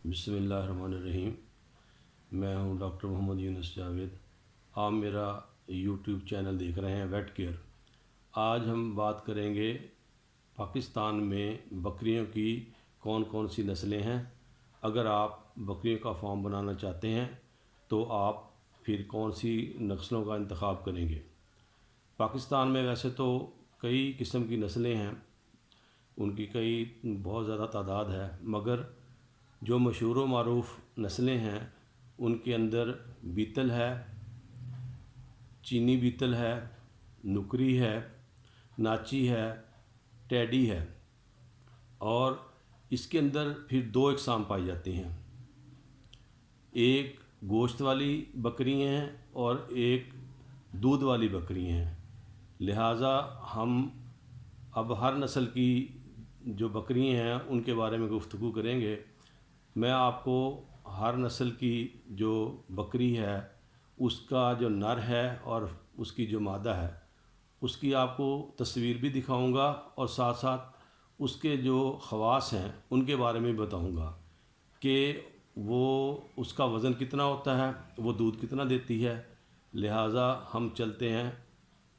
बिस्मिल्लाहिर्रहमानिर्रहीम। मैं हूं डॉक्टर मोहम्मद यूनुस जावेद। आप मेरा यूट्यूब चैनल देख रहे हैं वेट केयर। आज हम बात करेंगे पाकिस्तान में बकरियों की कौन कौन सी नस्लें हैं। अगर आप बकरियों का फार्म बनाना चाहते हैं तो आप फिर कौन सी नस्लों का इंतखाब करेंगे। पाकिस्तान में वैसे तो कई किस्म की नस्लें हैं, उनकी कई बहुत ज़्यादा तादाद है, मगर जो मशहूर व मारूफ़ नस्लें हैं उनके अंदर बीतल है, चीनी बीतल है, नुकरी है, नाची है, टैडी है। और इसके अंदर फिर दो इकसाम पाई जाती हैं, एक गोश्त वाली बकरी हैं और एक दूध वाली बकरी हैं। लिहाजा हम अब हर नस्ल की जो बकरी हैं उनके बारे में गुफ्तगू करेंगे। मैं आपको हर नस्ल की जो बकरी है उसका जो नर है और उसकी जो मादा है उसकी आपको तस्वीर भी दिखाऊंगा और साथ साथ उसके जो ख़वास हैं उनके बारे में बताऊंगा कि वो उसका वज़न कितना होता है, वो दूध कितना देती है। लिहाजा हम चलते हैं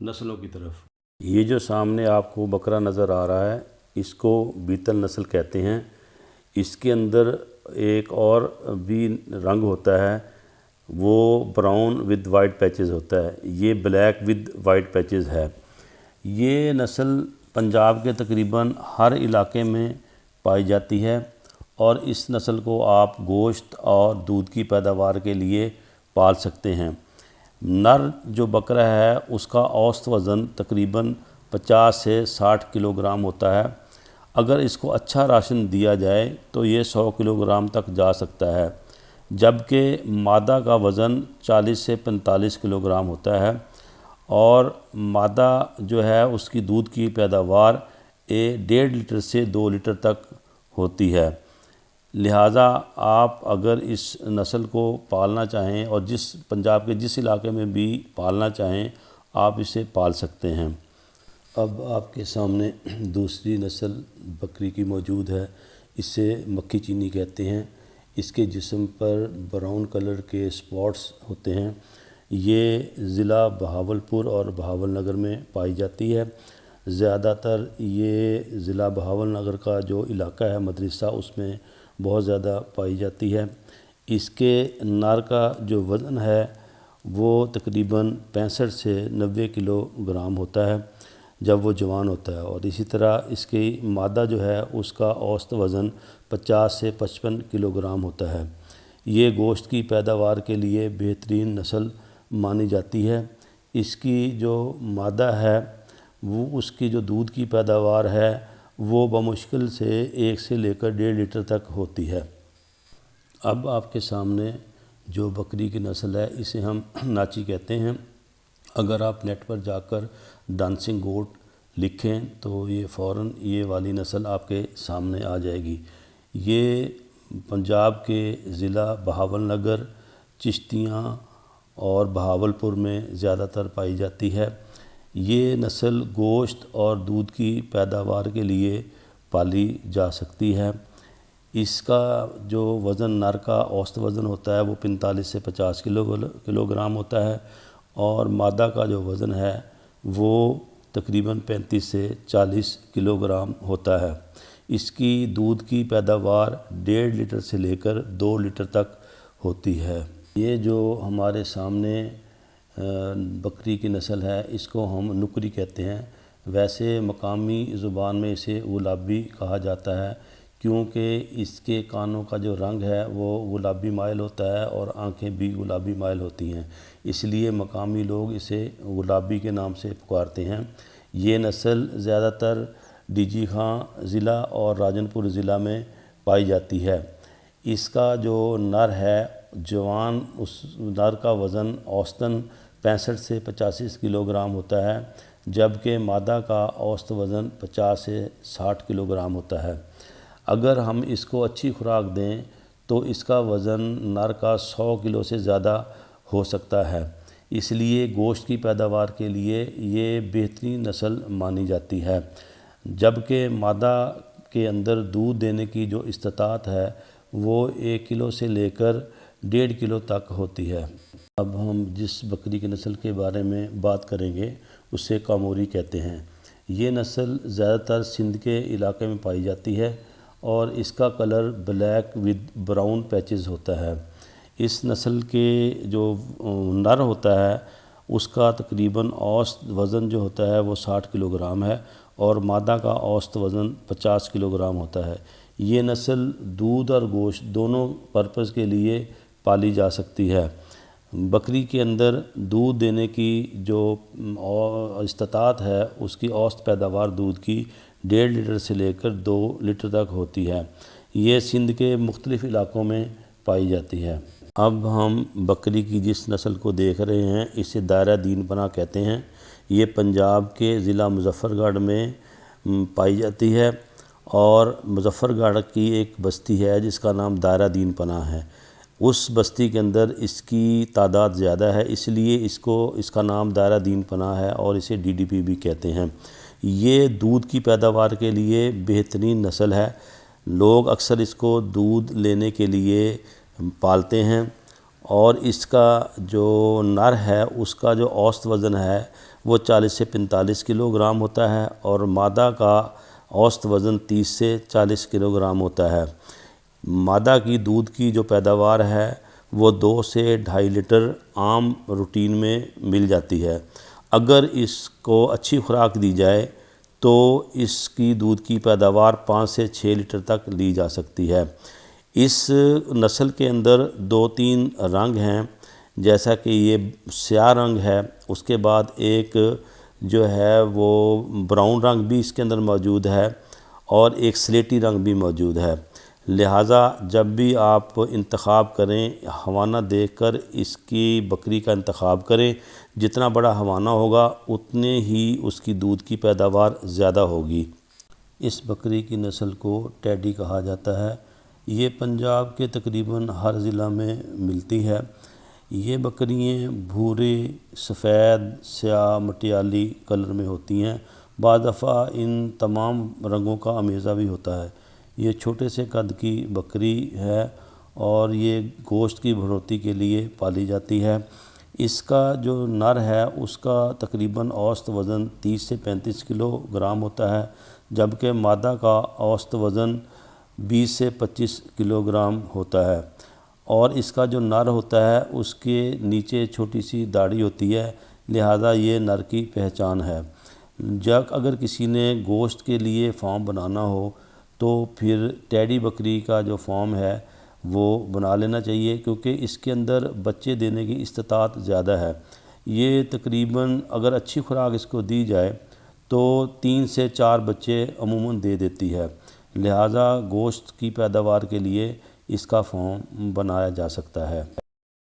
नस्लों की तरफ। ये जो सामने आपको बकरा नज़र आ रहा है इसको बीतल नस्ल कहते हैं। इसके अंदर एक और भी रंग होता है, वो ब्राउन विद वाइट पैचेस होता है। ये ब्लैक विद वाइट पैचेस है। ये नस्ल पंजाब के तकरीबन हर इलाके में पाई जाती है और इस नस्ल को आप गोश्त और दूध की पैदावार के लिए पाल सकते हैं। नर जो बकरा है उसका औसत वज़न तकरीबन 50 से 60 किलोग्राम होता है। अगर इसको अच्छा राशन दिया जाए तो ये 100 किलोग्राम तक जा सकता है, जबकि मादा का वज़न 40 से 45 किलोग्राम होता है और मादा जो है उसकी दूध की पैदावार 1.5 लीटर से 2 लीटर तक होती है। लिहाजा आप अगर इस नस्ल को पालना चाहें और पंजाब के जिस इलाके में भी पालना चाहें आप इसे पाल सकते हैं। अब आपके सामने दूसरी नस्ल बकरी की मौजूद है। इसे मक्खी चीनी कहते हैं। इसके जिस्म पर ब्राउन कलर के स्पॉट्स होते हैं। ये ज़िला बहावलपुर और बहावलनगर में पाई जाती है। ज़्यादातर ये ज़िला बहावलनगर का जो इलाका है मदरसा, उसमें बहुत ज़्यादा पाई जाती है। इसके नर का जो वज़न है वो तकरीबन 65 से 90 किलोग्राम होता है जब वो जवान होता है, और इसी तरह इसकी मादा जो है उसका औसत वज़न 50 से 55 किलोग्राम होता है। ये गोश्त की पैदावार के लिए बेहतरीन नस्ल मानी जाती है। इसकी जो मादा है वो उसकी जो दूध की पैदावार है वो बमुश्किल से 1 से लेकर 1.5 लीटर तक होती है। अब आपके सामने जो बकरी की नस्ल है इसे हम नाची कहते हैं। अगर आप नेट पर जाकर डांसिंग गोट लिखें तो ये फ़ौरन ये वाली नस्ल आपके सामने आ जाएगी। ये पंजाब के ज़िला बहावलनगर, चिश्तियाँ और बहावलपुर में ज़्यादातर पाई जाती है। ये नस्ल गोश्त और दूध की पैदावार के लिए पाली जा सकती है। इसका जो वज़न नर का औसत वज़न होता है वो 45 से 50 किलोग्राम होता है और मादा का जो वज़न है वो तकरीबन 35 से 40 किलोग्राम होता है। इसकी दूध की पैदावार 1.5 लीटर से लेकर 2 लीटर तक होती है। ये जो हमारे सामने बकरी की नस्ल है इसको हम नुकरी कहते हैं। वैसे मकामी ज़ुबान में इसे गुलाबी कहा जाता है क्योंकि इसके कानों का जो रंग है वो गुलाबी माइल होता है और आंखें भी गुलाबी माइल होती हैं, इसलिए मकामी लोग इसे गुलाबी के नाम से पुकारते हैं। ये नस्ल ज़्यादातर डीजी खां ज़िला और राजनपुर ज़िला में पाई जाती है। इसका जो नर है जवान, उस नर का वज़न औसतन 65 से 85 किलोग्राम होता है, जबकि मादा का औसत वज़न 50 से 60 किलोग्राम होता है। अगर हम इसको अच्छी खुराक दें तो इसका वज़न नर का 100 किलो से ज़्यादा हो सकता है, इसलिए गोश्त की पैदावार के लिए ये बेहतरीन नस्ल मानी जाती है। जबकि मादा के अंदर दूध देने की जो इस्तात है وہ 1 کلو سے لے کر 1.5 کلو تک ہوتی ہے۔ اب ہم جس بکری کی نسل کے بارے میں بات کریں گے اسے کاموری کہتے ہیں۔ یہ نسل زیادہ تر سندھ کے علاقے میں پائی جاتی ہے اور اس کا colour black with brown patches ہوتا ہے۔ اس نسل کے جو نر ہوتا ہے اس کا تقریباً اوسط وزن جو ہوتا ہے وہ 60 کلو گرام ہے اور مادہ کا اوسط وزن 50 کلو گرام ہوتا ہے۔ یہ نسل دودھ اور گوشت دونوں پرپز کے لیے پالی جا سکتی ہے۔ بکری کے اندر دودھ دینے کی جو استطاعت ہے اس کی اوسط پیداوار دودھ کی 1.5 لیٹر سے لے کر 2 لیٹر تک ہوتی ہے۔ یہ سندھ کے مختلف علاقوں میں پائی جاتی ہے۔ اب ہم بکری کی جس نسل کو دیکھ رہے ہیں اسے دائرہ دین پناہ کہتے ہیں۔ یہ پنجاب کے ضلع مظفر گڑھ میں پائی جاتی ہے اور مظفر گڑھ کی ایک بستی ہے جس کا نام دائرہ دین پناہ ہے۔ اس بستی کے اندر اس کی تعداد زیادہ ہے، اس لیے اس کا نام دائرہ دین پناہ ہے اور اسے DDP بھی کہتے ہیں۔ یہ دودھ کی پیداوار کے لیے بہترین نسل ہے۔ لوگ اکثر اس کو دودھ لینے کے لیے پالتے ہیں اور اس کا جو نر ہے اس کا جو اوسط وزن ہے وہ 40 سے 45 کلو گرام ہوتا ہے اور مادہ کا اوسط وزن 30 سے 40 کلو گرام ہوتا ہے۔ مادہ کی دودھ کی جو پیداوار ہے وہ 2 سے 2.5 لیٹر عام روٹین میں مل جاتی ہے۔ اگر اس کو اچھی خوراک دی جائے تو اس کی دودھ کی پیداوار 5 سے 6 لیٹر تک لی جا سکتی ہے۔ اس نسل کے اندر 2-3 رنگ ہیں، جیسا کہ یہ سیاہ رنگ ہے، اس کے بعد ایک جو ہے وہ براؤن رنگ بھی اس کے اندر موجود ہے اور ایک سلیٹی رنگ بھی موجود ہے۔ لہٰذا جب بھی آپ انتخاب کریں حوانہ دیکھ کر اس کی بکری کا انتخاب کریں۔ جتنا بڑا حوانہ ہوگا اتنے ہی اس کی دودھ کی پیداوار زیادہ ہوگی۔ اس بکری کی نسل کو ٹیڈی کہا جاتا ہے۔ یہ پنجاب کے تقریباً ہر ضلع میں ملتی ہے۔ یہ بکریاں بھورے، سفید، سیاہ، مٹیالی کلر میں ہوتی ہیں۔ بعض دفعہ ان تمام رنگوں کا امیزہ بھی ہوتا ہے۔ یہ چھوٹے سے قد کی بکری ہے اور یہ گوشت کی بڑھوتری کے لیے پالی جاتی ہے۔ اس کا جو نر ہے اس کا تقریباً اوسط وزن 30 سے 35 کلو گرام ہوتا ہے، جبکہ مادہ کا اوسط وزن 20 سے 25 کلو گرام ہوتا ہے اور اس کا جو نر ہوتا ہے اس کے نیچے چھوٹی سی داڑھی ہوتی ہے، لہٰذا یہ نر کی پہچان ہے۔ جب اگر کسی نے گوشت کے لیے فارم بنانا ہو تو پھر ٹیڈی بکری کا جو فارم ہے وہ بنا لینا چاہیے، کیونکہ اس کے اندر بچے دینے کی استطاعت زیادہ ہے۔ یہ تقریباً اگر اچھی خوراک اس کو دی جائے تو 3 سے 4 بچے عموماً دے دیتی ہے، لہٰذا گوشت کی پیداوار کے لیے اس کا فارم بنایا جا سکتا ہے۔